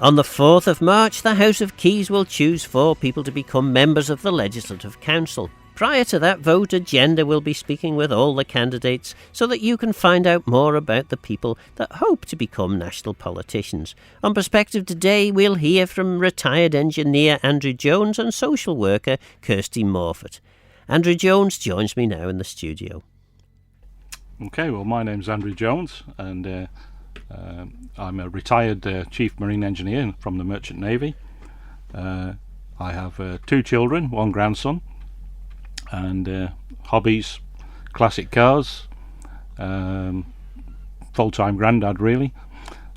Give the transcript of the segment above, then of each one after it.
On the 4th of March, the House of Keys will choose 4 people to become members of the Legislative Council. Prior to that vote, Agenda will be speaking with all the candidates so that you can find out more about the people that hope to become national politicians. On Perspective today, we'll hear from retired engineer Andrew Jones and social worker Kirstie Morphet. Andrew Jones joins me now in the studio. Okay, well, my name's Andrew Jones, and I'm a retired Chief Marine Engineer from the Merchant Navy. I have 2 children, 1 grandson, and hobbies, classic cars, full-time granddad really,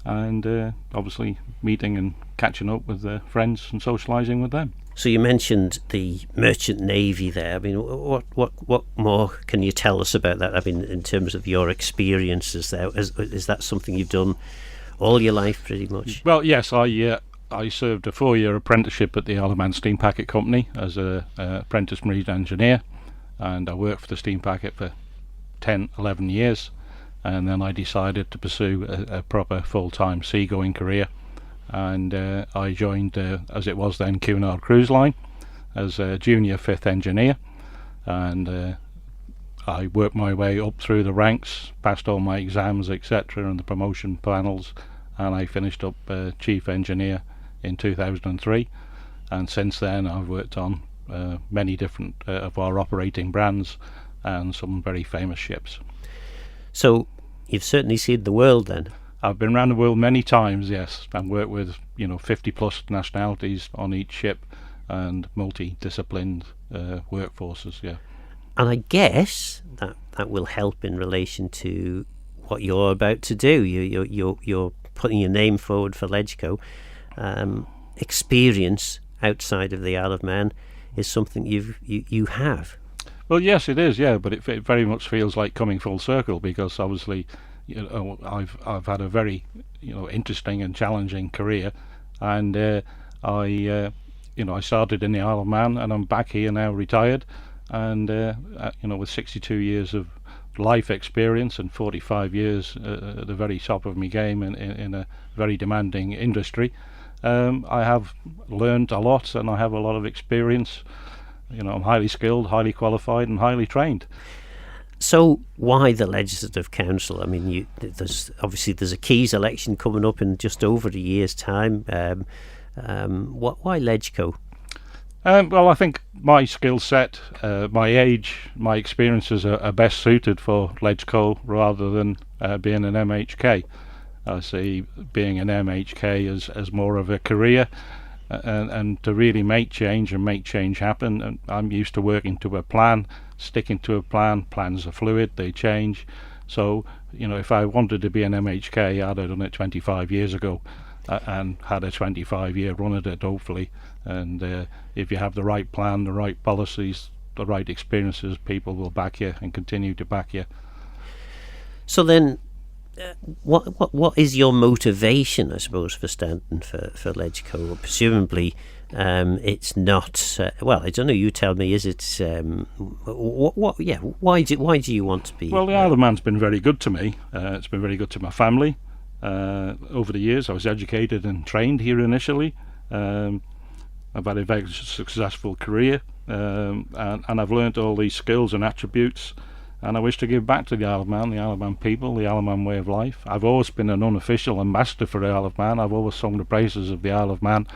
and obviously meeting and catching up with friends and socialising with them. So you mentioned the Merchant Navy there. I mean, what more can you tell us about that? I mean, in terms of your experiences there, is that something you've done all your life, pretty much? Well, yes, I served a 4-year apprenticeship at the Isle of Man Steam Packet Company as a apprentice marine engineer, and I worked for the Steam Packet for 11 years, and then I decided to pursue a proper full-time seagoing career. And I joined, as it was then, Cunard Cruise Line as a junior 5th engineer, and I worked my way up through the ranks, passed all my exams, etc., and the promotion panels, and I finished up chief engineer in 2003, and since then I've worked on many different of our operating brands and some very famous ships. So you've certainly seen the world then. I've been around the world many times, yes, and worked with 50 plus nationalities on each ship and multi-disciplined workforces, yeah. And I guess that will help in relation to what you're about to do. You're putting your name forward for LegCo. Experience outside of the Isle of Man is something you have. Well, yes, it is, yeah, but it very much feels like coming full circle, because obviously I've had a very interesting and challenging career, and I started in the Isle of Man, and I'm back here now, retired, and with 62 years of life experience and 45 years at the very top of my game in a very demanding industry. I have learned a lot, and I have a lot of experience. I'm highly skilled, highly qualified, and highly trained. So why the Legislative Council? I mean, there's a Keys election coming up in just over a year's time. Why LegCo? Well, I think my skill set, my age, my experiences are best suited for LegCo rather than being an MHK. I see being an MHK as more of a career, and to really make change and make change happen. And I'm used to working to a plan, sticking to a plan. Plans are fluid, they change. So, if I wanted to be an MHK, I'd have done it 25 years ago and had a 25-year run at it, hopefully. And if you have the right plan, the right policies, the right experiences, people will back you and continue to back you. So then, what is your motivation, I suppose, for standing for LegCo? Presumably, it's not. Well, I don't know. You tell me. Is it? What? Yeah. Why do you want to be? Well, the Isle of Man's been very good to me. It's been very good to my family. Over the years, I was educated and trained here initially. I've had a very successful career, and I've learnt all these skills and attributes. And I wish to give back to the Isle of Man people, the Isle of Man way of life. I've always been an unofficial ambassador for the Isle of Man. I've always sung the praises of the Isle of Man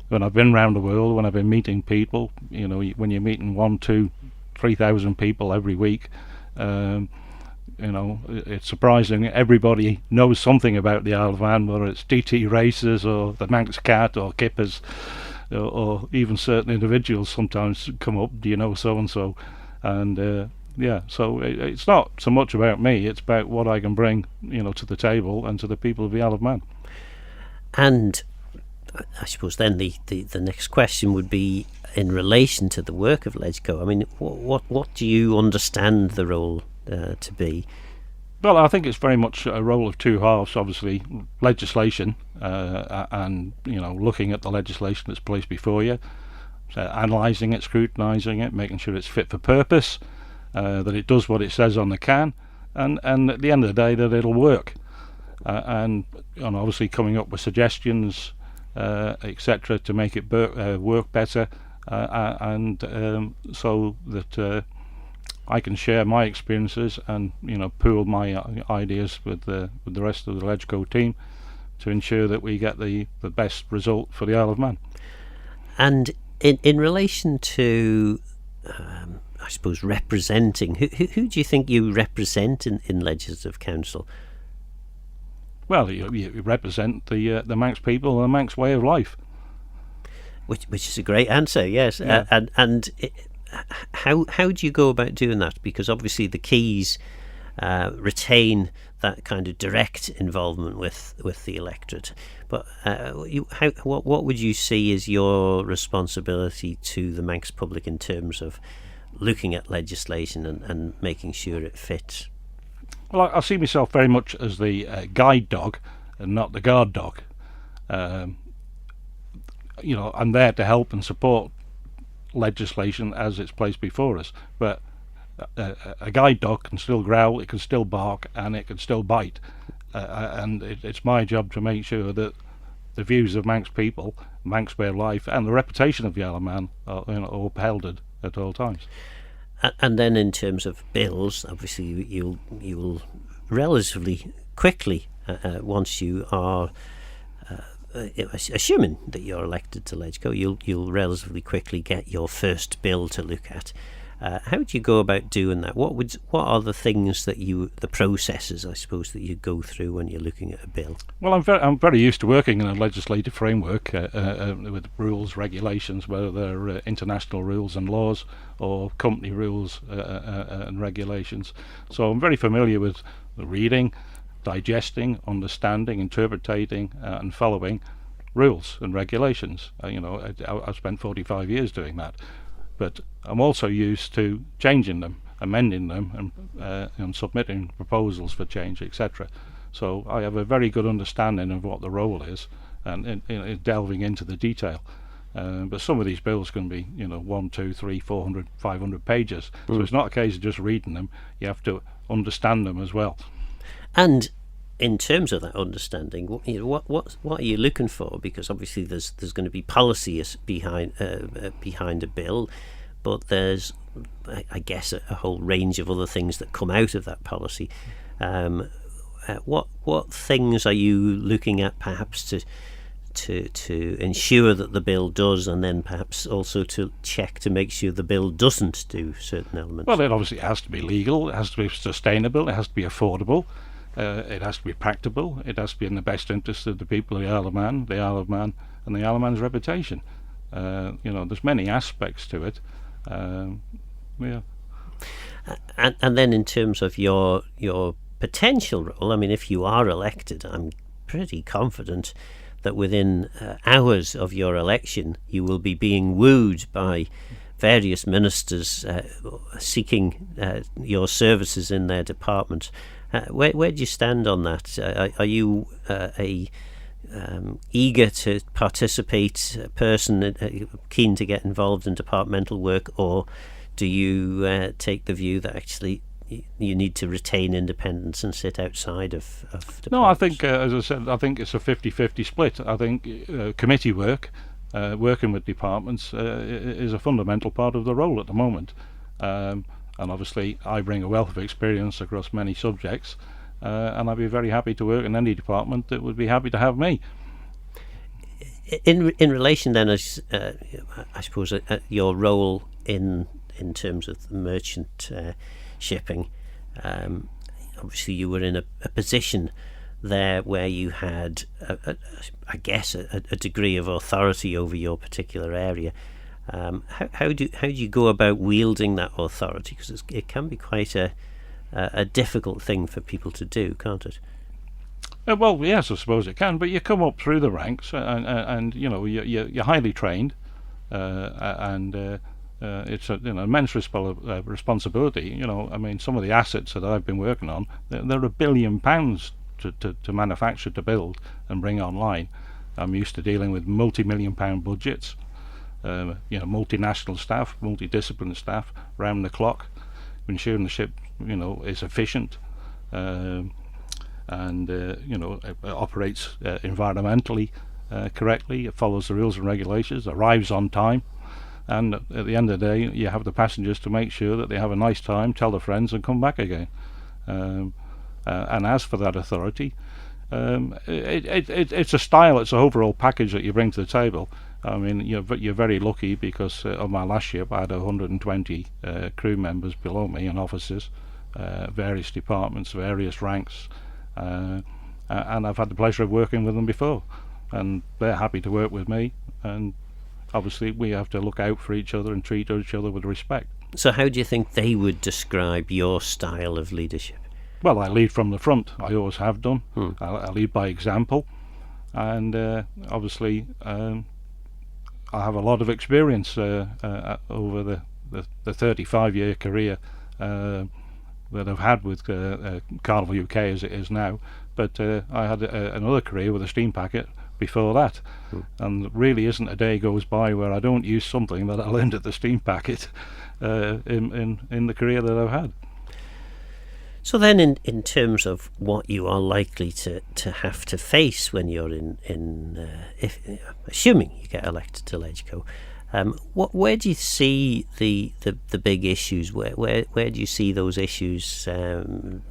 when I've been around the world, when I've been meeting people. When you're meeting 1, 2, 3,000 people every week, it's surprising. Everybody knows something about the Isle of Man, whether it's DT races or the Manx cat or kippers, or even certain individuals sometimes come up, do you know so-and-so? And yeah, so it's not so much about me, it's about what I can bring, to the table and to the people of the Isle of Man. And I suppose then the next question would be in relation to the work of LegCo. I mean, what do you understand the role to be? Well, I think it's very much a role of two halves. Obviously, legislation and looking at the legislation that's placed before you, analysing it, scrutinising it, making sure it's fit for purpose, that it does what it says on the can, and at the end of the day that it'll work, and obviously coming up with suggestions etc., to make it work better, and so that I can share my experiences and pool my ideas with the rest of the LegCo team to ensure that we get the best result for the Isle of Man. And in relation to I suppose representing, who do you think you represent in Legislative Council? Well, you represent the Manx people and the Manx way of life. Which is a great answer, yes. Yeah. How do you go about doing that? Because obviously the Keys retain that kind of direct involvement with the electorate. But what would you see as your responsibility to the Manx public in terms of looking at legislation and making sure it fits? Well, I see myself very much as the guide dog and not the guard dog. I'm there to help and support legislation as it's placed before us, but a guide dog can still growl, it can still bark, and it can still bite, and it's my job to make sure that the views of Manx people, Manx way of life, and the reputation of the Isle of Man are upheld at all times. And then in terms of bills, obviously you will relatively quickly, once you are assuming that you're elected to LegCo, you'll relatively quickly get your first bill to look at. How do you go about doing that? What are the things that the processes, I suppose, that you go through when you're looking at a bill? Well, I'm very used to working in a legislative framework with rules, regulations, whether they're international rules and laws or company rules and regulations. So I'm very familiar with reading, digesting, understanding, interpreting, and following rules and regulations. I've spent 45 years doing that. But I'm also used to changing them, amending them, and submitting proposals for change, etc. So I have a very good understanding of what the role is, and delving into the detail. But some of these bills can be, 1, 2, 3, 400, 500 pages. So it's not a case of just reading them. You have to understand them as well. And in terms of that understanding, what are you looking for? Because obviously there's going to be policy behind a bill, but there's, I guess, a whole range of other things that come out of that policy. What things are you looking at, perhaps to ensure that the bill does, and then perhaps also to check to make sure the bill doesn't do certain elements? Well, it obviously has to be legal, it has to be sustainable, it has to be affordable. It has to be practicable. It has to be in the best interest of the people of the Isle of Man, and the Isle of Man's reputation. There's many aspects to it. Yeah. And then in terms of your potential role, I mean, if you are elected, I'm pretty confident that within hours of your election, you will be being wooed by various ministers seeking your services in their department. Where do you stand on that? Are you eager to participate person, keen to get involved in departmental work, or do you take the view that actually you need to retain independence and sit outside of departments? No, I think, as I said, I think it's a 50-50 split. I think committee work, working with departments, is a fundamental part of the role at the moment. And obviously I bring a wealth of experience across many subjects, and I'd be very happy to work in any department that would be happy to have me. In relation then, as I suppose, your role in terms of merchant shipping, obviously you were in a position there where you had, I guess, a degree of authority over your particular area. How do you go about wielding that authority? Because it can be quite a difficult thing for people to do, can't it? Well, yes, I suppose it can. But you come up through the ranks, and you're highly trained, and it's an immense responsibility. I mean, some of the assets that I've been working on, they're £1 billion to manufacture, to build, and bring online. I'm used to dealing with multi-million-pound budgets. Multinational staff, multidisciplinary staff, round the clock, ensuring the ship, is efficient, and operates environmentally correctly. It follows the rules and regulations, arrives on time, and at the end of the day, you have the passengers to make sure that they have a nice time, tell their friends, and come back again. And as for that authority, it's a style, it's an overall package that you bring to the table. I mean, you're very lucky because on my last ship I had 120 crew members below me and officers, various departments, various ranks, and I've had the pleasure of working with them before, and they're happy to work with me, and obviously we have to look out for each other and treat each other with respect. So how do you think they would describe your style of leadership? Well, I lead from the front. I always have done. I lead by example, and obviously I have a lot of experience over the 35-year career that I've had with Carnival UK as it is now. But I had another career with a steam packet before that, and really isn't a day goes by where I don't use something that I learned at the steam packet in the career that I've had. So then in terms of what you are likely to have to face when you're if assuming you get elected to LegCo, where do you see the big issues? Where do you see those issues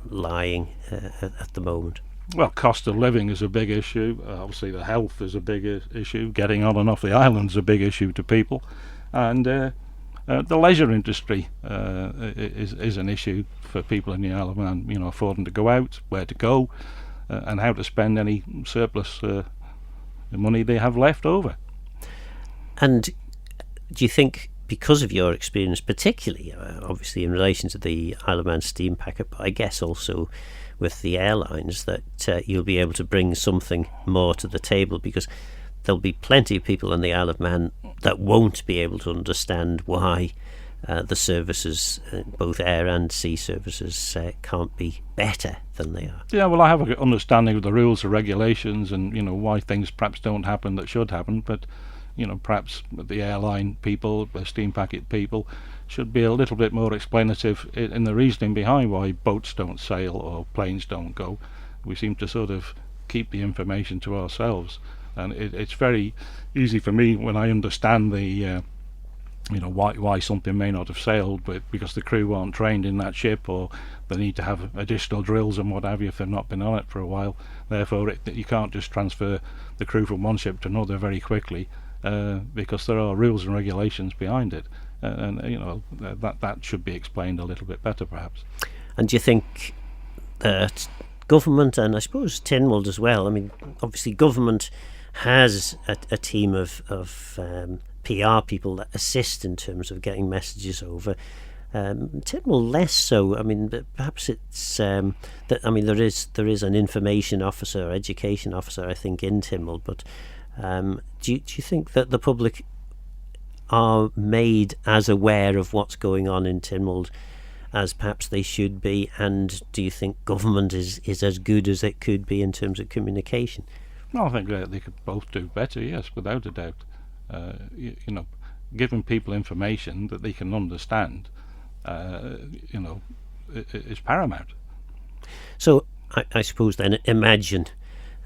lying at the moment? Well, cost of living is a big issue. Obviously the health is a big issue. Getting on and off the island is a big issue to people, and the leisure industry is an issue for people in the Isle of Man. Affording to go out, where to go, and how to spend any surplus money they have left over. And do you think, because of your experience, particularly obviously in relation to the Isle of Man steam packet, but I guess also with the airlines, that you'll be able to bring something more to the table, because there'll be plenty of people in the Isle of Man that won't be able to understand why the services, both air and sea services, can't be better than they are. Yeah, well, I have an understanding of the rules and regulations and, why things perhaps don't happen that should happen, but, perhaps the airline people, the steam packet people, should be a little bit more explanative in the reasoning behind why boats don't sail or planes don't go. We seem to sort of keep the information to ourselves. And it's very easy for me when I understand the, why something may not have sailed, but because the crew aren't trained in that ship, or they need to have additional drills and what have you if they've not been on it for a while. Therefore, you can't just transfer the crew from one ship to another very quickly, because there are rules and regulations behind it, and that should be explained a little bit better, perhaps. And do you think that government, and I suppose Tynwald as well, I mean, obviously government has a team of PR people that assist in terms of getting messages over. Tynwald less so. I mean, perhaps it's that. I mean, there is an information officer, education officer, I think, in Tynwald. But do you think that the public are made as aware of what's going on in Tynwald as perhaps they should be? And do you think government is as good as it could be in terms of communication? Well, I think they could both do better, yes, without a doubt. Giving people information that they can understand, is paramount. So I suppose then, imagine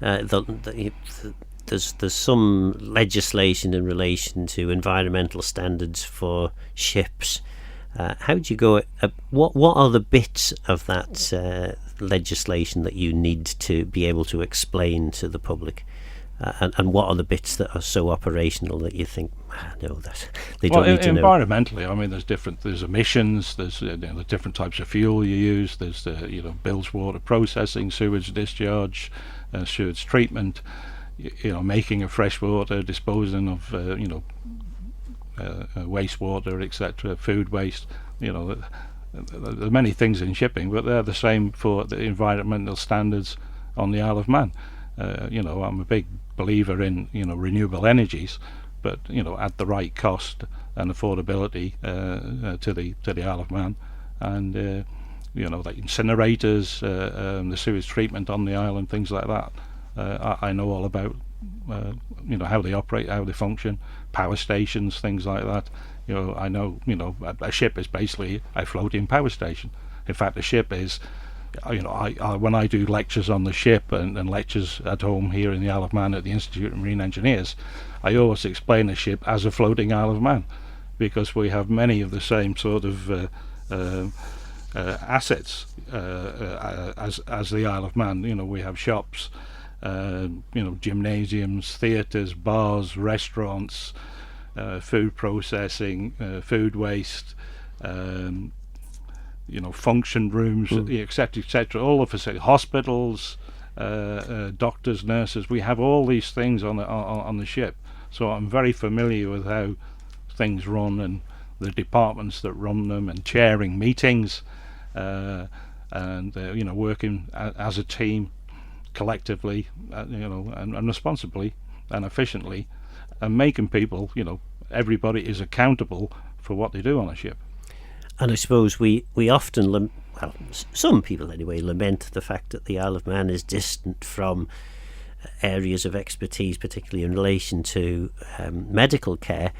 there's some legislation in relation to environmental standards for ships. How do you go? What are the bits of that legislation that you need to be able to explain to the public, and what are the bits that are so operational that you think, no, that they don't need to know? Environmentally, I mean, there's emissions, there's the different types of fuel you use, there's bilge water processing, sewage discharge, sewage treatment, making of fresh water, disposing of wastewater, etc., food waste. There are many things in shipping, but they're the same for the environmental standards on the Isle of Man. I'm a big believer in renewable energies, but at the right cost and affordability to the Isle of Man, and like incinerators, the sewage treatment on the island, things like that. I know all about how they operate, how they function, power stations, things like that. I know a ship is basically a floating power station. In fact, a ship is when I do lectures on the ship and lectures at home here in the Isle of Man at the Institute of Marine Engineers, I always explain the ship as a floating Isle of Man, because we have many of the same sort of assets as the Isle of Man. We have shops, gymnasiums, theatres, bars, restaurants, food processing, food waste, function rooms, etc., etc. All the facilities, hospitals, doctors, nurses. We have all these things on the ship. So I'm very familiar with how things run and the departments that run them, and chairing meetings, and working as a team, collectively, and responsibly and efficiently, and making people, everybody is accountable for what they do on a ship. And I suppose we often, some people anyway, lament the fact that the Isle of Man is distant from areas of expertise, particularly in relation to medical care.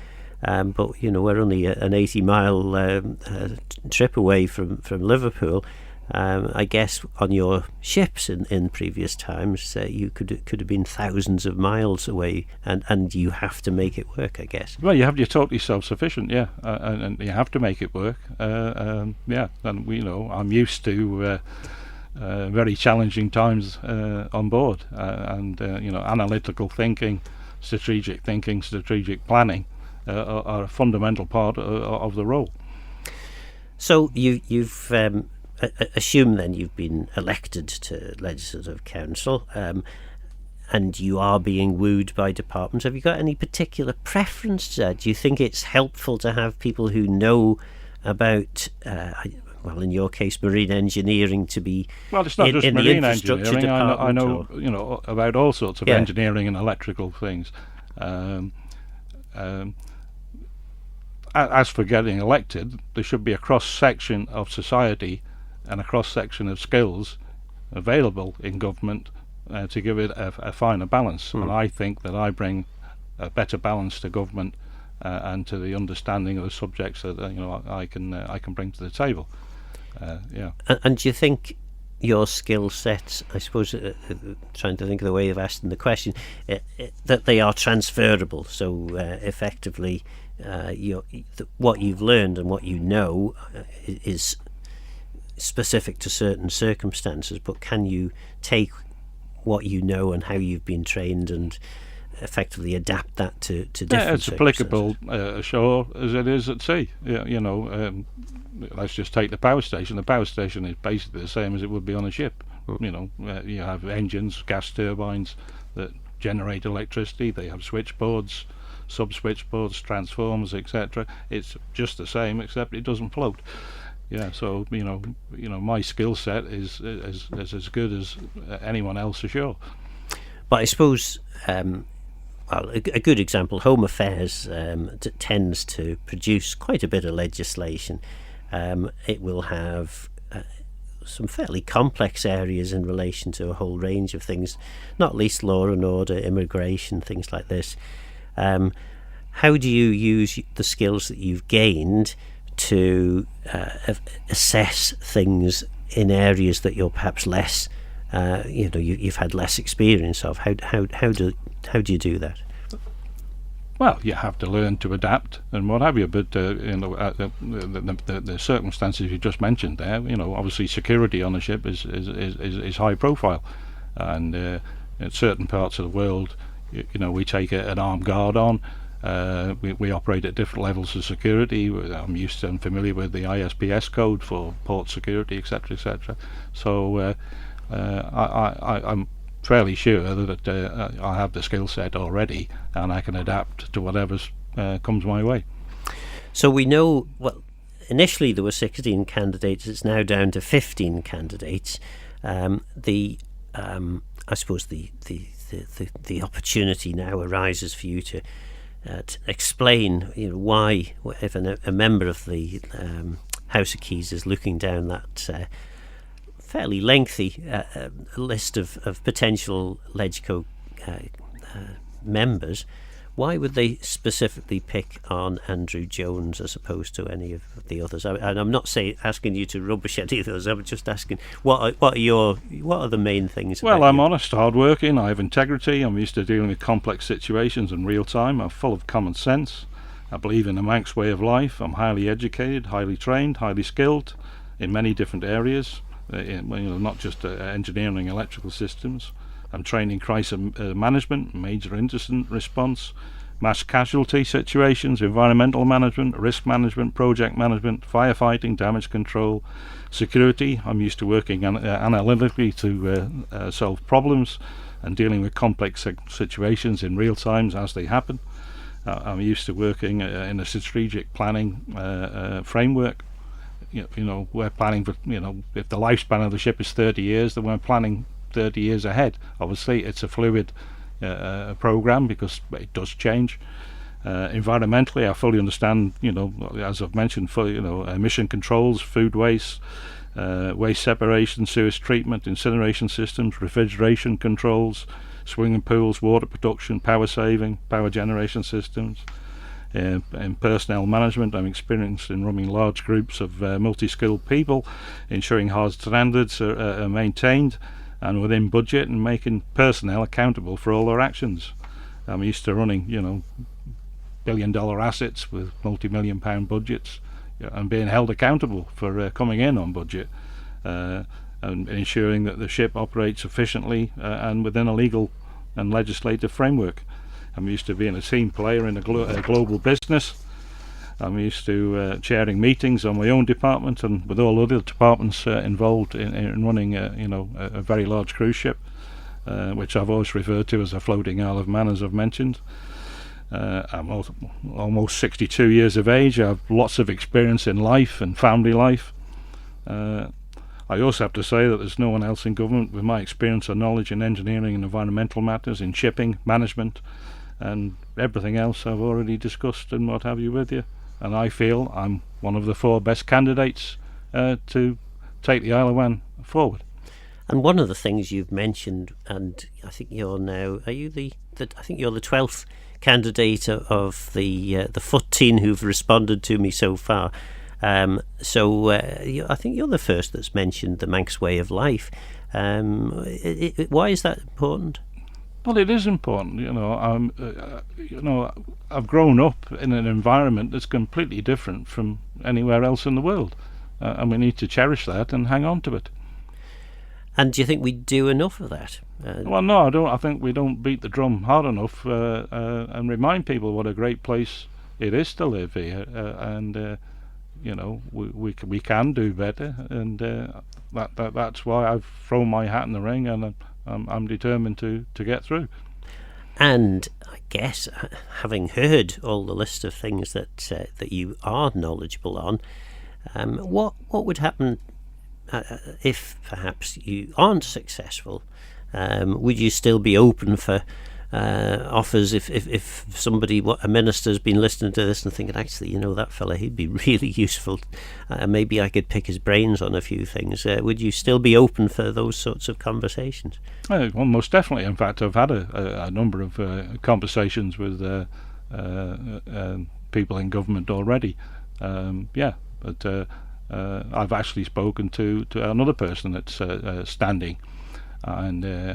But we're only an 80-mile trip away from Liverpool. I guess on your ships in previous times, you could have been thousands of miles away, and you have to make it work, I guess. Well, you're totally self-sufficient, yeah, and you have to make it work. And I'm used to very challenging times on board, and analytical thinking, strategic planning are a fundamental part of the role. So you've assume then you've been elected to Legislative Council, and you are being wooed by departments. Have you got any particular preference? Do you think it's helpful to have people who know about, in your case, marine engineering, to be it's not just in marine the infrastructure engineering. I department? know, about all sorts of engineering and electrical things. As for getting elected, there should be a cross-section of society and a cross-section of skills available in government to give it a finer balance. And I think that I bring a better balance to government and to the understanding of the subjects that I can bring to the table. And do you think your skill sets, I suppose, trying to think of the way of asking the question, that they are transferable? So effectively, what you've learned and what you know is specific to certain circumstances, but can you take what you know and how you've been trained and effectively adapt that to different it's applicable ashore as it is at sea. Let's just take the power station. The power station is basically the same as it would be on a ship. You have engines, gas turbines that generate electricity. They have switchboards, sub-switchboards, transformers, etc. It's just the same, except it doesn't float. Yeah, so my skill set is as good as anyone else ashore. But I suppose a good example, Home Affairs tends to produce quite a bit of legislation. It will have some fairly complex areas in relation to a whole range of things, not least law and order, immigration, things like this. How do you use the skills that you've gained to assess things in areas that you're perhaps less, you've had less experience of? How do you do that? Well, you have to learn to adapt and what have you, but the circumstances you just mentioned there, obviously security on a ship is high profile, and in certain parts of the world, we take an armed guard on. We operate at different levels of security. I'm used to and familiar with the ISPS code for port security, etc., etc. So I'm fairly sure that I have the skill set already, and I can adapt to whatever comes my way. So we know, initially there were 16 candidates. It's now down to 15 candidates. I suppose the opportunity now arises for you to explain, why, if a member of the House of Keys is looking down that fairly lengthy list of potential LegCo members, Why would they specifically pick on Andrew Jones as opposed to any of the others? And I'm not asking you to rubbish any of those. I'm just asking what are the main things? Well, I'm honest, hardworking. I have integrity. I'm used to dealing with complex situations in real time. I'm full of common sense. I believe in a Manx way of life. I'm highly educated, highly trained, highly skilled in many different areas. Not just engineering, electrical systems. I'm trained in crisis management, major incident response, mass casualty situations, environmental management, risk management, project management, firefighting, damage control, security. I'm used to working analytically to solve problems and dealing with complex situations in real time as they happen. I'm used to working in a strategic planning framework. We're planning for, if the lifespan of the ship is 30 years, then we're planning 30 years ahead. Obviously, it's a fluid program because it does change. Environmentally, I fully understand, as I've mentioned, emission controls, food waste, waste separation, sewage treatment, incineration systems, refrigeration controls, swimming pools, water production, power saving, power generation systems. In personnel management, I'm experienced in running large groups of multi-skilled people, ensuring hard standards are maintained and within budget, and making personnel accountable for all their actions. I'm used to running, billion-dollar assets with multi-million-pound budgets, and being held accountable for coming in on budget, and ensuring that the ship operates efficiently and within a legal and legislative framework. I'm used to being a team player in a global business. I'm used to chairing meetings on my own department and with all other departments involved in running a very large cruise ship, which I've always referred to as a floating Isle of Man, as I've mentioned. I'm almost 62 years of age. I have lots of experience in life and family life. I also have to say that there's no one else in government with my experience or knowledge in engineering and environmental matters, in shipping, management, and everything else I've already discussed and what have you with you. And I feel I'm one of the 4 best candidates to take the Isle of Man forward. And one of the things you've mentioned, and I think you're now, I think you're the 12th candidate of the 14 who've responded to me so far. I think you're the first that's mentioned the Manx way of life. Why is that important? Well, it is important. I've grown up in an environment that's completely different from anywhere else in the world, and we need to cherish that and hang on to it. And do you think we do enough of that? Well, no, I don't. I think we don't beat the drum hard enough and remind people what a great place it is to live here, and we can do better, and that's why I've thrown my hat in the ring, and I'm determined to get through. And I guess, having heard all the list of things that you are knowledgeable on, what would happen if perhaps you aren't successful? Would you still be open for offers if somebody, a minister's been listening to this and thinking, actually, that fella, he'd be really useful, maybe I could pick his brains on a few things? Would you still be open for those sorts of conversations? Well, most definitely. In fact, I've had a number of conversations with people in government already. But I've actually spoken to another person that's standing, and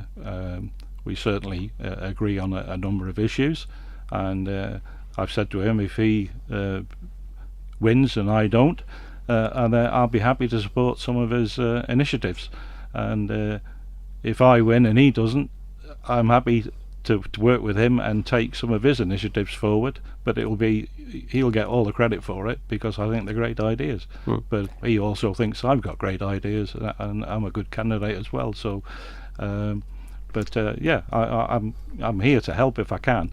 we certainly agree on a number of issues, and I've said to him, if he wins and I don't, I'll be happy to support some of his initiatives, and if I win and he doesn't, I'm happy to work with him and take some of his initiatives forward, but he'll get all the credit for it because I think they're great ideas. But he also thinks I've got great ideas and I'm a good candidate as well, so I'm here to help if I can.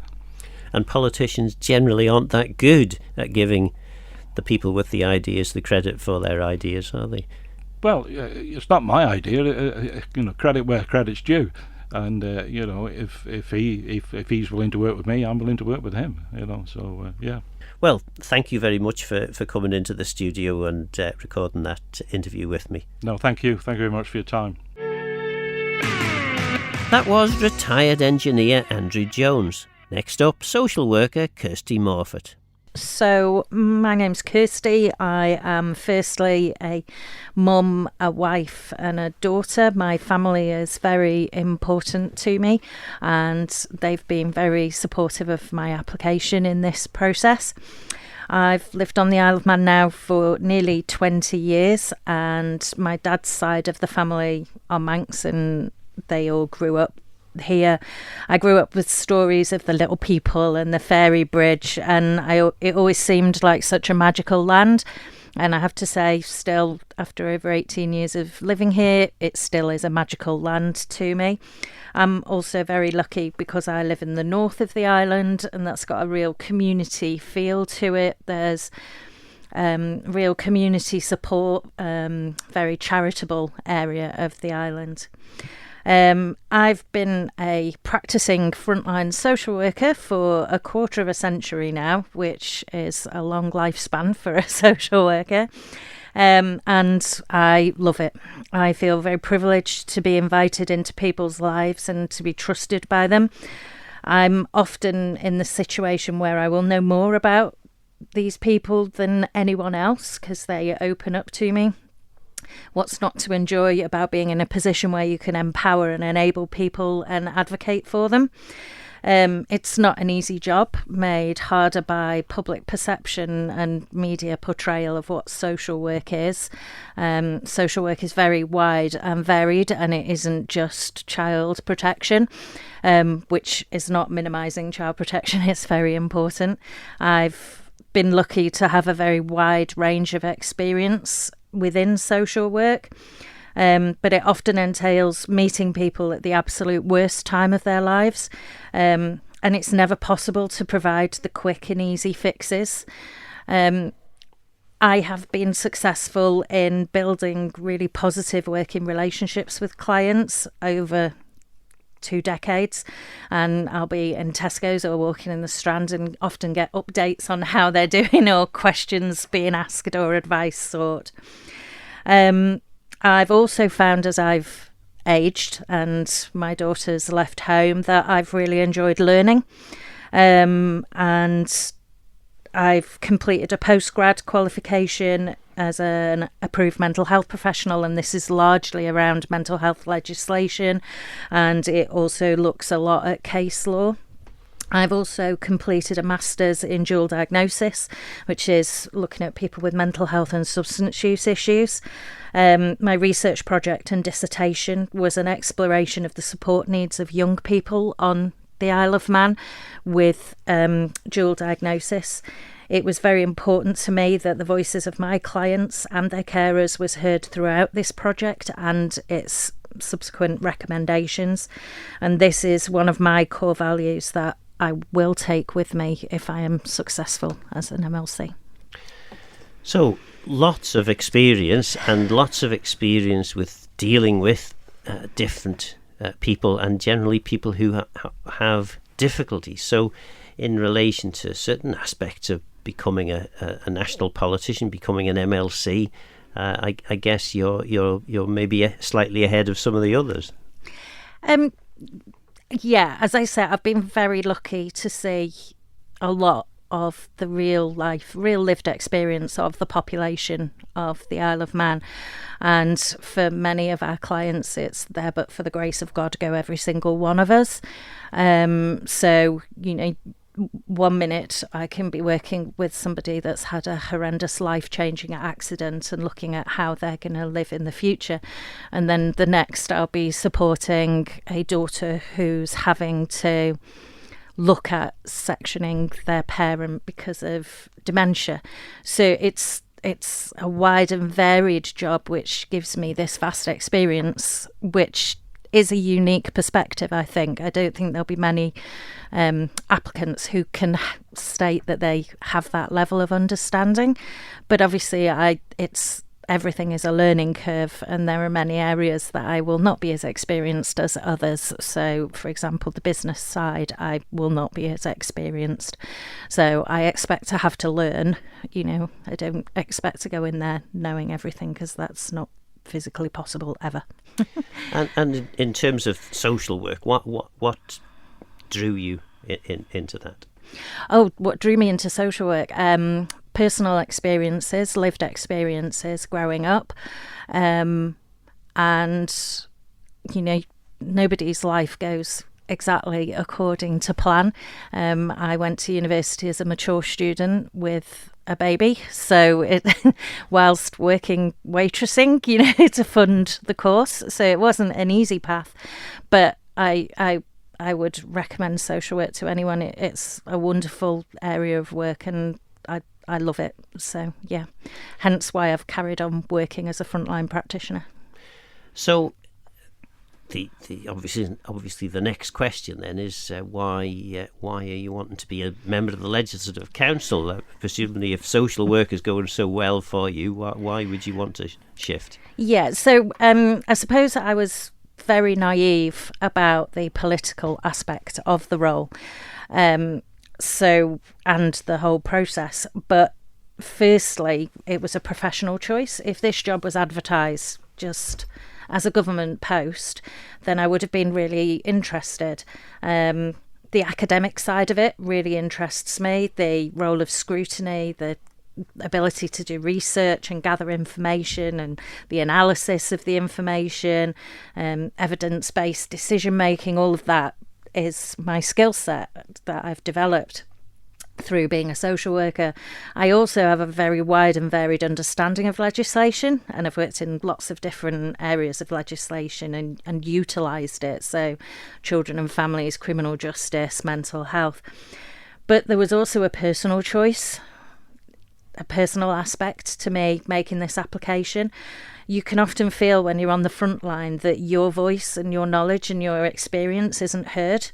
And politicians generally aren't that good at giving the people with the ideas the credit for their ideas, are they? Well, it's not my idea. Credit where credit's due. And if he's willing to work with me, I'm willing to work with him. So yeah. Well, thank you very much for coming into the studio and recording that interview with me. No, thank you. Thank you very much for your time. That was retired engineer Andrew Jones. Next up, social worker Kirstie Morphet. So my name's Kirstie. I am firstly a mum, a wife and a daughter. My family is very important to me and they've been very supportive of my application in this process. I've lived on the Isle of Man now for nearly 20 years and my dad's side of the family are Manx and they all grew up here. I grew up with stories of the little people and the fairy bridge and it always seemed like such a magical land. And I have to say, still, after over 18 years of living here, it still is a magical land to me. I'm also very lucky because I live in the north of the island and that's got a real community feel to it. There's real community support, very charitable area of the island. I've been a practicing frontline social worker for a quarter of a century now, which is a long lifespan for a social worker. And I love it. I feel very privileged to be invited into people's lives and to be trusted by them. I'm often in the situation where I will know more about these people than anyone else because they open up to me. What's not to enjoy about being in a position where you can empower and enable people and advocate for them? It's not an easy job, made harder by public perception and media portrayal of what social work is. Social work is very wide and varied, and it isn't just child protection, which is not minimising child protection. It's very important. I've been lucky to have a very wide range of experience within social work, but it often entails meeting people at the absolute worst time of their lives, and it's never possible to provide the quick and easy fixes. I have been successful in building really positive working relationships with clients over 2 decades, and I'll be in Tesco's or walking in the Strand and often get updates on how they're doing or questions being asked or advice sought. I've also found as I've aged and my daughter's left home that I've really enjoyed learning, and I've completed a postgrad qualification as an approved mental health professional, and this is largely around mental health legislation, and it also looks a lot at case law. I've also completed a master's in dual diagnosis, which is looking at people with mental health and substance use issues. My research project and dissertation was an exploration of the support needs of young people on the Isle of Man with dual diagnosis. It was very important to me that the voices of my clients and their carers was heard throughout this project and its subsequent recommendations. And this is one of my core values that I will take with me if I am successful as an MLC. So, lots of experience with dealing with different people and generally people who have difficulties. So, in relation to certain aspects of becoming a national politician, becoming an MLC, I guess you're maybe slightly ahead of some of the others. Yeah, as I said, I've been very lucky to see a lot of the real lived experience of the population of the Isle of Man. And for many of our clients, it's there but for the grace of God go every single one of us. So, you know, 1 minute I can be working with somebody that's had a horrendous life-changing accident and looking at how they're going to live in the future, and then the next I'll be supporting a daughter who's having to look at sectioning their parent because of dementia. So it's a wide and varied job which gives me this vast experience, which is a unique perspective, I think. I don't think there'll be many applicants who can state that they have that level of understanding. But obviously, everything is a learning curve, and there are many areas that I will not be as experienced as others. So, for example, the business side, I will not be as experienced. So I expect to have to learn. You know, I don't expect to go in there knowing everything, because that's not physically possible ever. and in terms of social work, what drew you into that? Oh, what drew me into social work? Personal experiences, lived experiences growing up. And, nobody's life goes exactly according to plan. I went to university as a mature student with a baby, so whilst working waitressing, to fund the course, so it wasn't an easy path. But I would recommend social work to anyone. It's a wonderful area of work, and I love it. So yeah, hence why I've carried on working as a frontline practitioner. So the obviously the next question then is why are you wanting to be a member of the Legislative Council? Presumably, if social work is going so well for you, why would you want to shift? Yeah, so I suppose I was very naive about the political aspect of the role, and the whole process. But firstly, it was a professional choice. If this job was advertised just as a government post, then I would have been really interested. The academic side of it really interests me. The role of scrutiny, the ability to do research and gather information, and the analysis of the information, evidence-based decision making, all of that is my skill set that I've developed through being a social worker. I also have a very wide and varied understanding of legislation, and I've worked in lots of different areas of legislation and utilised it. So children and families, criminal justice, mental health. But there was also a personal choice, a personal aspect to me making this application. You can often feel when you're on the front line that your voice and your knowledge and your experience isn't heard.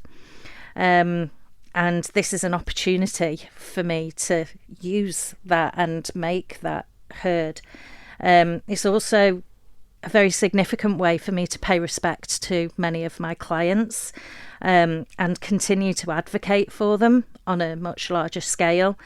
And this is an opportunity for me to use that and make that heard. It's also a very significant way for me to pay respect to many of my clients, and continue to advocate for them on a much larger scale.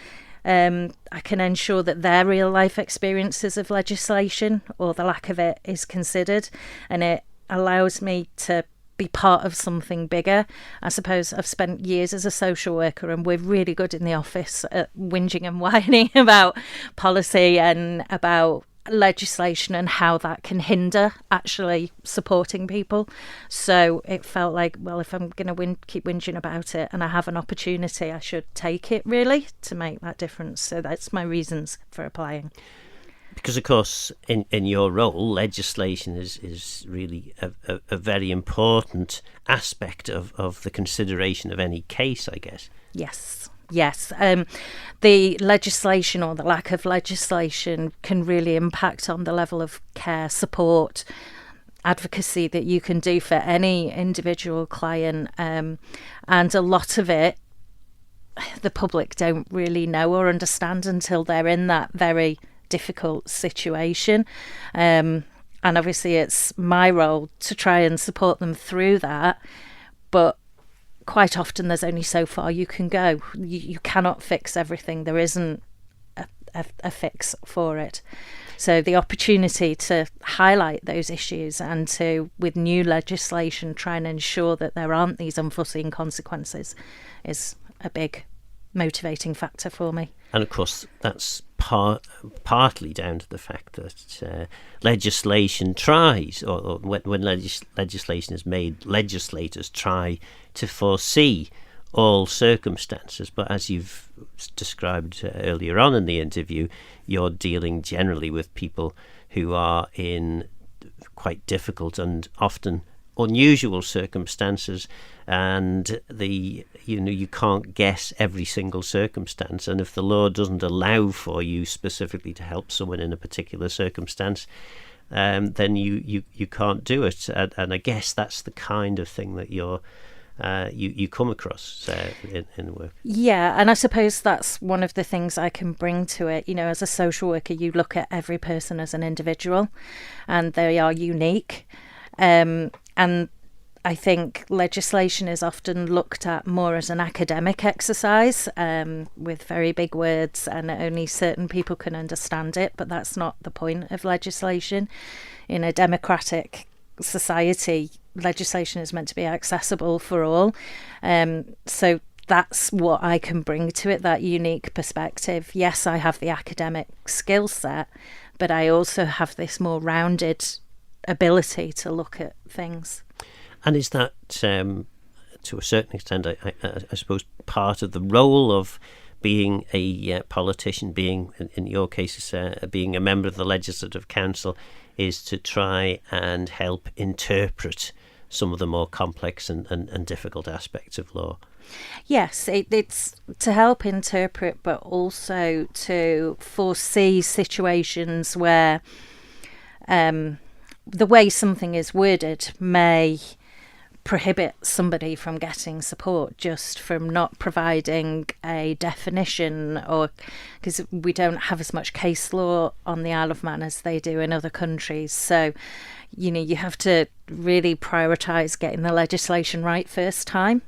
I can ensure that their real life experiences of legislation, or the lack of it, is considered, and it allows me to be part of something bigger. I suppose I've spent years as a social worker, and we're really good in the office at whinging and whining about policy and about legislation and how that can hinder actually supporting people. So it felt like, well, if I'm going to keep whinging about it and I have an opportunity, I should take it really to make that difference. So that's my reasons for applying. Because, of course, in your role, legislation is really a very important aspect of the consideration of any case, I guess. Yes. The legislation, or the lack of legislation, can really impact on the level of care, support, advocacy that you can do for any individual client. And a lot of it, the public don't really know or understand until they're in that very difficult situation. And obviously it's my role to try and support them through that. But quite often there's only so far you can go. You cannot fix everything. There isn't a fix for it. So the opportunity to highlight those issues and to, with new legislation, try and ensure that there aren't these unforeseen consequences is a big motivating factor for me. And of course that's partly down to the fact that legislation tries, or when legislation is made, legislators try to foresee all circumstances. But as you've described earlier on in the interview, you're dealing generally with people who are in quite difficult and often unusual circumstances, and you can't guess every single circumstance, and if the law doesn't allow for you specifically to help someone in a particular circumstance, then you can't do it. And I guess that's the kind of thing that you come across in the work. Yeah, and I suppose that's one of the things I can bring to it. As a social worker, you look at every person as an individual, and they are unique. And I think legislation is often looked at more as an academic exercise, with very big words, and only certain people can understand it. But that's not the point of legislation. In a democratic society, legislation is meant to be accessible for all. So that's what I can bring to it, that unique perspective. Yes, I have the academic skill set, but I also have this more rounded ability to look at things. And is that, to a certain extent, I suppose, part of the role of being a politician, being, in your case, being a member of the Legislative Council, is to try and help interpret some of the more complex and difficult aspects of law? Yes, it's to help interpret, but also to foresee situations where the way something is worded may prohibit somebody from getting support just from not providing a definition, or because we don't have as much case law on the Isle of Man as they do in other countries. So, you have to really prioritise getting the legislation right first time.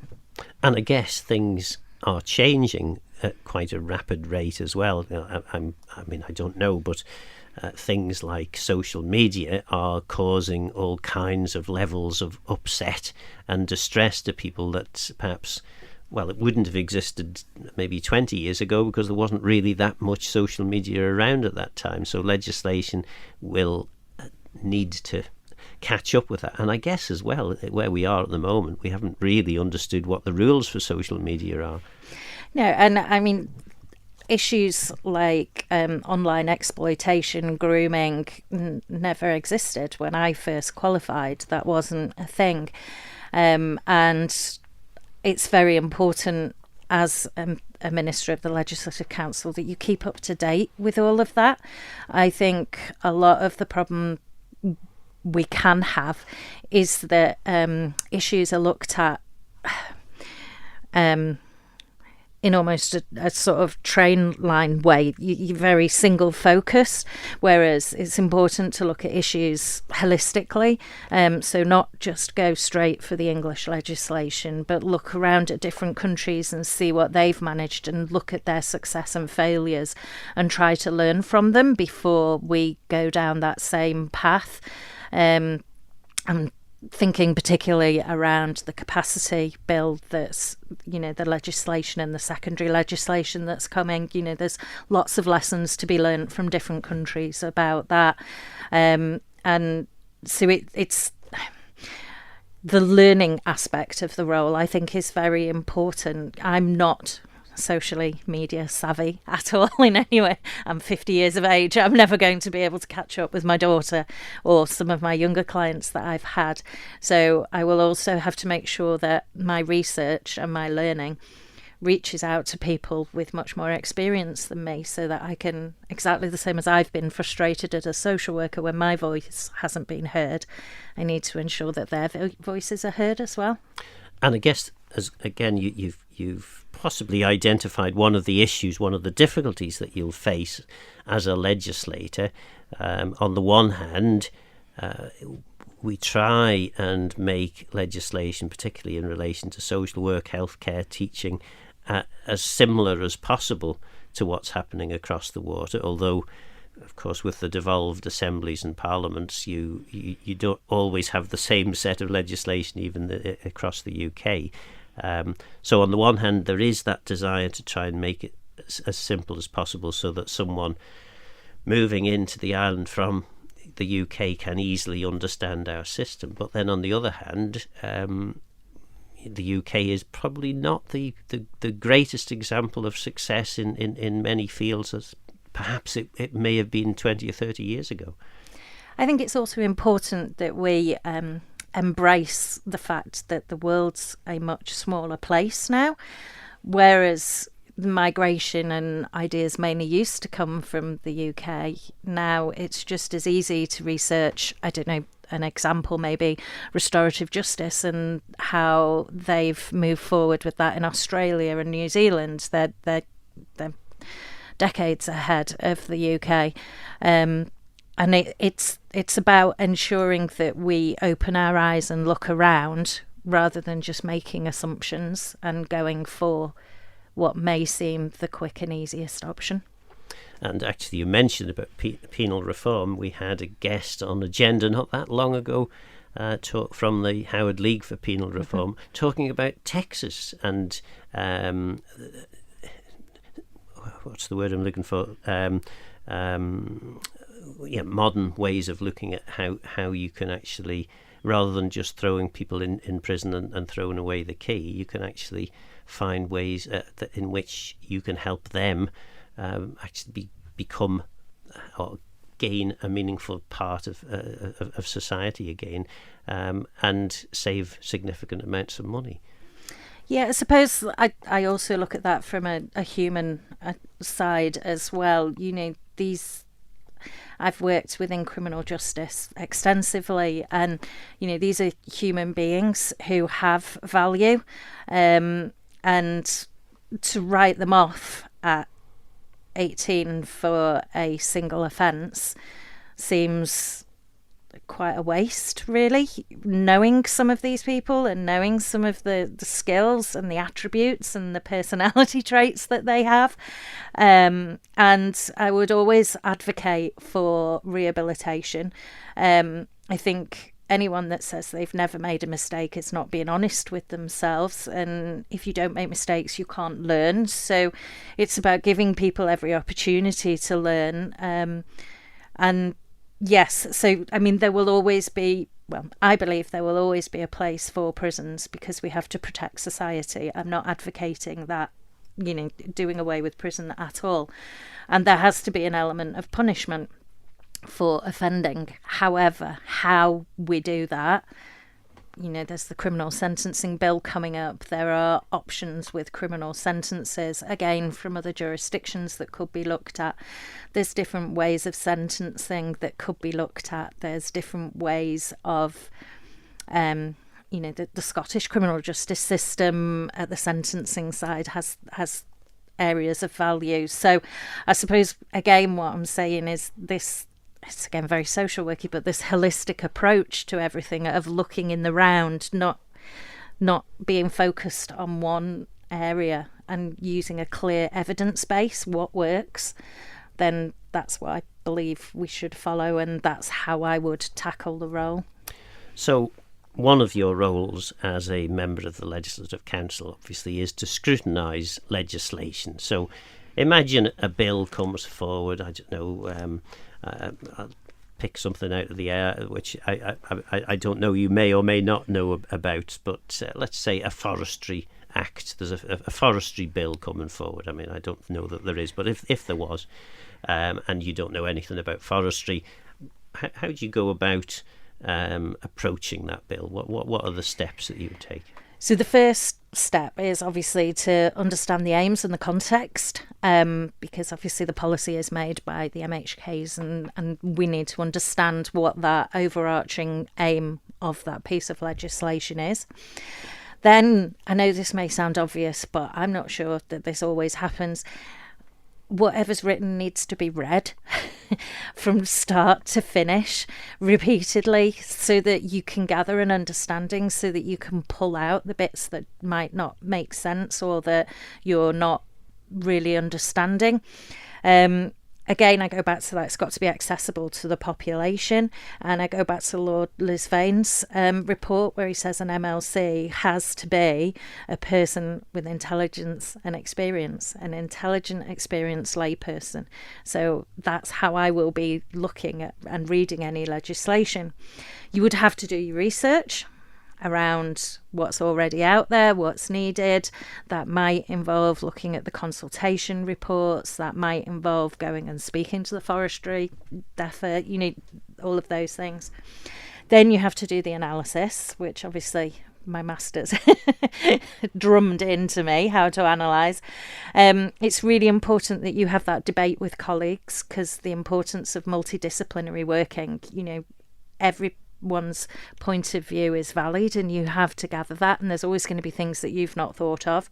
And I guess things are changing at quite a rapid rate as well. I don't know, but things like social media are causing all kinds of levels of upset and distress to people that perhaps, well, it wouldn't have existed maybe 20 years ago because there wasn't really that much social media around at that time. So legislation will need to catch up with that. And I guess as well, where we are at the moment, we haven't really understood what the rules for social media are. No, and I mean, issues like online exploitation, grooming, never existed when I first qualified. That wasn't a thing. And it's very important as a Minister of the Legislative Council that you keep up to date with all of that. I think a lot of the problem we can have is that issues are looked at in almost a sort of train line way. You're very single focused, whereas it's important to look at issues holistically. So not just go straight for the English legislation, but look around at different countries and see what they've managed and look at their success and failures and try to learn from them before we go down that same path. I'm thinking particularly around the capacity bill that's, the legislation and the secondary legislation that's coming. There's lots of lessons to be learnt from different countries about that. And so it's the learning aspect of the role, I think, is very important. I'm not socially media savvy at all in any way. I'm 50 years of age. I'm never going to be able to catch up with my daughter or some of my younger clients that I've had. So I will also have to make sure that my research and my learning reaches out to people with much more experience than me, so that I can, exactly the same as I've been frustrated as a social worker when my voice hasn't been heard, I need to ensure that their voices are heard as well. And I guess, as again, you've possibly identified one of the issues, one of the difficulties that you'll face as a legislator. On the one hand, we try and make legislation, particularly in relation to social work, healthcare, teaching, as similar as possible to what's happening across the water, although of course, with the devolved assemblies and parliaments, you don't always have the same set of legislation even across the UK. So on the one hand, there is that desire to try and make it as simple as possible so that someone moving into the island from the UK can easily understand our system. But then on the other hand, the UK is probably not the greatest example of success in many fields as perhaps it may have been 20 or 30 years ago. I think it's also important that we embrace the fact that the world's a much smaller place now, whereas migration and ideas mainly used to come from the UK. Now it's just as easy to research, I don't know, an example maybe restorative justice and how they've moved forward with that in Australia and New Zealand. They're decades ahead of the UK, and it's about ensuring that we open our eyes and look around rather than just making assumptions and going for what may seem the quick and easiest option. And actually, you mentioned about penal reform. We had a guest on Agenda not that long ago from the Howard League for Penal Reform, talking about Texas and what's the word I'm looking for? Modern ways of looking at how you can actually, rather than just throwing people in prison and throwing away the key, you can actually find ways in which you can help them actually become or gain a meaningful part of society again, and save significant amounts of money. Yeah, I suppose I also look at that from a human side as well. I've worked within criminal justice extensively, and these are human beings who have value, and to write them off at 18 for a single offence seems quite a waste, really, knowing some of these people and knowing some of the skills and the attributes and the personality traits that they have. And I would always advocate for rehabilitation. I think anyone that says they've never made a mistake is not being honest with themselves, and if you don't make mistakes you can't learn. So it's about giving people every opportunity to learn, and yes, so I mean there will always be, well, I believe there will always be a place for prisons because we have to protect society. I'm not advocating that, doing away with prison at all, and there has to be an element of punishment for offending. However, how we do that, there's the criminal sentencing bill coming up. There are options with criminal sentences, again, from other jurisdictions that could be looked at. There's different ways of sentencing that could be looked at. There's different ways of, the Scottish criminal justice system at the sentencing side has areas of value. So I suppose, again, what I'm saying is this, it's again very social worky, but this holistic approach to everything of looking in the round, not being focused on one area and using a clear evidence base, what works, then that's what I believe we should follow, and that's how I would tackle the role. So one of your roles as a member of the Legislative Council obviously is to scrutinise legislation. So imagine a bill comes forward, I don't know, I'll pick something out of the air which I don't know, you may or may not know about, but let's say a forestry act. There's a forestry bill coming forward. I mean, I don't know that there is, but if there was, and you don't know anything about forestry, how do you go about approaching that bill? What are the steps that you would take? So the first step is obviously to understand the aims and the context, because obviously the policy is made by the MHKs, and we need to understand what that overarching aim of that piece of legislation is. Then, I know this may sound obvious, but I'm not sure that this always happens. Whatever's written needs to be read from start to finish repeatedly so that you can gather an understanding, so that you can pull out the bits that might not make sense or that you're not really understanding. Again, I go back to that, it's got to be accessible to the population, and I go back to Lord Lisvane's report where he says an MLC has to be a person with intelligence and experience, an intelligent, experienced layperson. So that's how I will be looking at and reading any legislation. You would have to do your research around what's already out there, what's needed. That might involve looking at the consultation reports, that might involve going and speaking to the forestry DEFA, all of those things. Then you have to do the analysis, which obviously my master's drummed into me how to analyse. It's really important that you have that debate with colleagues, because the importance of multidisciplinary working, everyone's point of view is valid, and you have to gather that, and there's always going to be things that you've not thought of.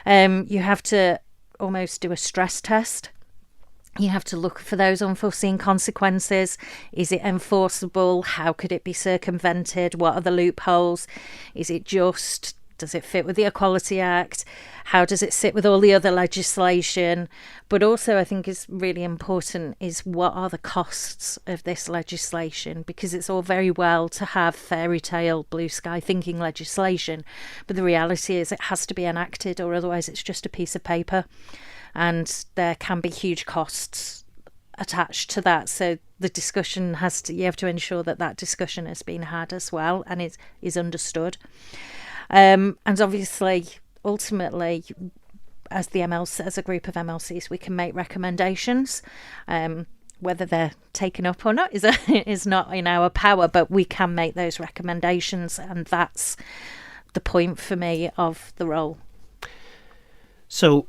You have to almost do a stress test. You have to look for those unforeseen consequences. Is it enforceable? How could it be circumvented? What are the loopholes? Is it just? Does it fit with the Equality Act? How does it sit with all the other legislation? But also, I think is really important is what are the costs of this legislation? Because it's all very well to have fairy tale, blue sky thinking legislation, but the reality is it has to be enacted, or otherwise it's just a piece of paper, and there can be huge costs attached to that. So the discussion you have to ensure that discussion has been had as well and is understood. And obviously, ultimately, as a group of MLCs, we can make recommendations. Whether they're taken up or not is not in our power, but we can make those recommendations, and that's the point for me of the role. So,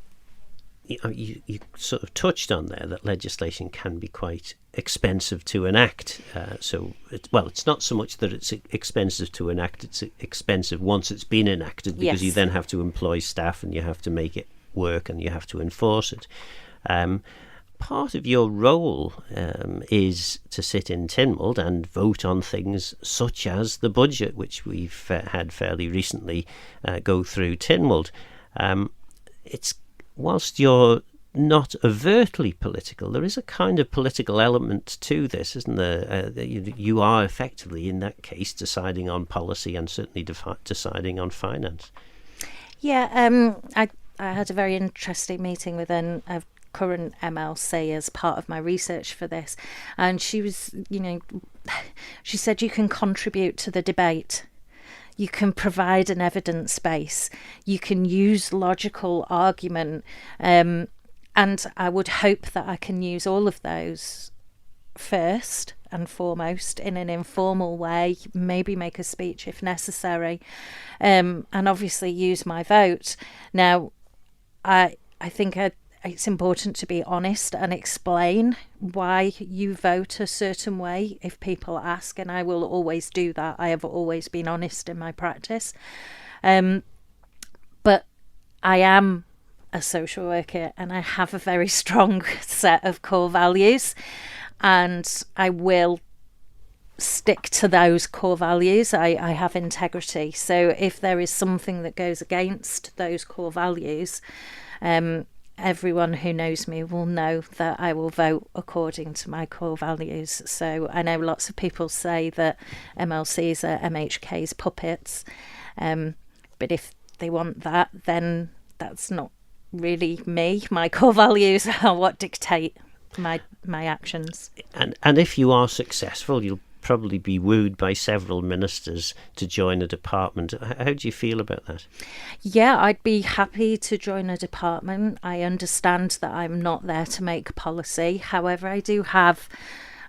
you sort of touched on there that legislation can be quite expensive to enact. It's not so much that it's expensive to enact, it's expensive once it's been enacted, because you then have to employ staff and you have to make it work and you have to enforce it. Part of your role is to sit in Tynwald and vote on things such as the budget, which we've had fairly recently go through Tynwald. Whilst you're not overtly political, there is a kind of political element to this, isn't there? You are effectively, in that case, deciding on policy and certainly deciding on finance. Yeah, I had a very interesting meeting with a current MLC as part of my research for this, and she was, she said you can contribute to the debate. You can provide an evidence base. You can use logical argument. And I would hope that I can use all of those first and foremost in an informal way, maybe make a speech if necessary, and obviously use my vote. Now, I think it's important to be honest and explain why you vote a certain way if people ask, and I will always do that. I have always been honest in my practice. But I am a social worker and I have a very strong set of core values, and I will stick to those core values. I have integrity. So if there is something that goes against those core values, everyone who knows me will know that I will vote according to my core values. So I know lots of people say that MLCs are MHK's puppets, but if they want that, then that's not really me. My core values are what dictate my actions. And if you are successful, you'll probably be wooed by several ministers to join a department. How do you feel about that? Yeah, I'd be happy to join a department. I understand that I'm not there to make policy. However, I do have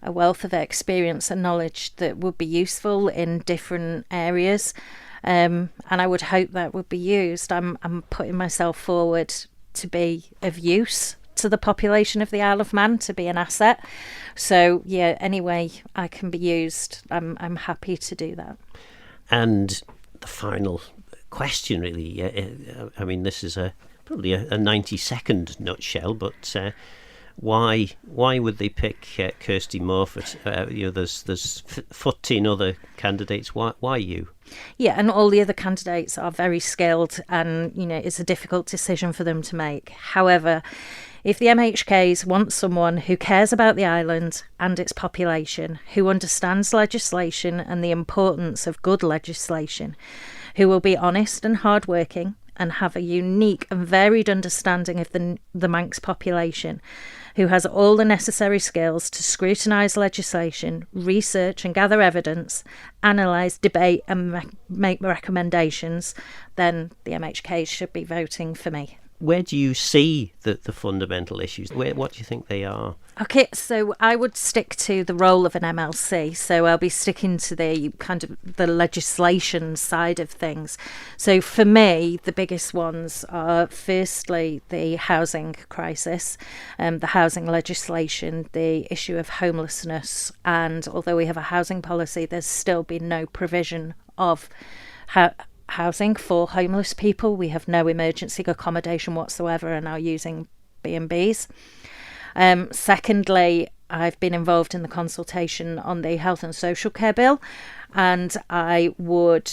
a wealth of experience and knowledge that would be useful in different areas, and I would hope that would be used. I'm putting myself forward to be of use to the population of the Isle of Man, to be an asset. So yeah, any way I can be used, I'm happy to do that. And the final question, really, I mean, this is probably a 90-second nutshell, but why would they pick Kirstie Morphet? There's 14 other candidates. Why you? Yeah, and all the other candidates are very skilled, and it's a difficult decision for them to make. However, if the MHKs want someone who cares about the island and its population, who understands legislation and the importance of good legislation, who will be honest and hardworking and have a unique and varied understanding of the Manx population, who has all the necessary skills to scrutinise legislation, research and gather evidence, analyse, debate and make recommendations, then the MHKs should be voting for me. Where do you see the fundamental issues? What do you think they are? Okay, so I would stick to the role of an MLC. So I'll be sticking to the kind of the legislation side of things. So for me, the biggest ones are firstly the housing crisis, the housing legislation, the issue of homelessness. And although we have a housing policy, there's still been no provision of housing for homeless people. We have no emergency accommodation whatsoever and are using B&Bs. Secondly, I've been involved in the consultation on the Health and Social Care Bill, and I would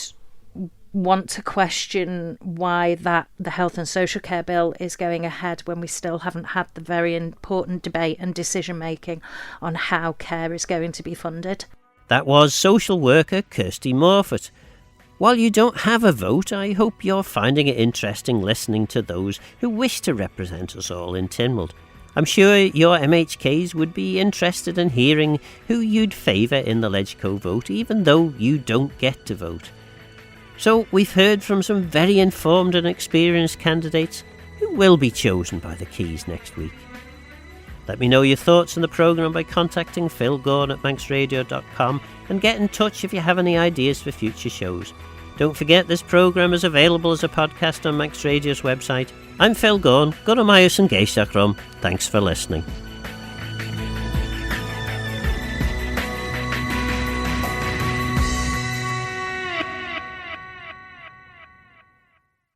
want to question why the Health and Social Care Bill is going ahead when we still haven't had the very important debate and decision making on how care is going to be funded. That was social worker Kirstie Morphet. While you don't have a vote, I hope you're finding it interesting listening to those who wish to represent us all in Tynwald. I'm sure your MHKs would be interested in hearing who you'd favour in the LegCo vote, even though you don't get to vote. So we've heard from some very informed and experienced candidates who will be chosen by the Keys next week. Let me know your thoughts on the programme by contacting Phil Gawne at manxradio.com and get in touch if you have any ideas for future shows. Don't forget this programme is available as a podcast on Manx Radio's website. I'm Phil Gawne, Guramayasan Geishakram. Thanks for listening.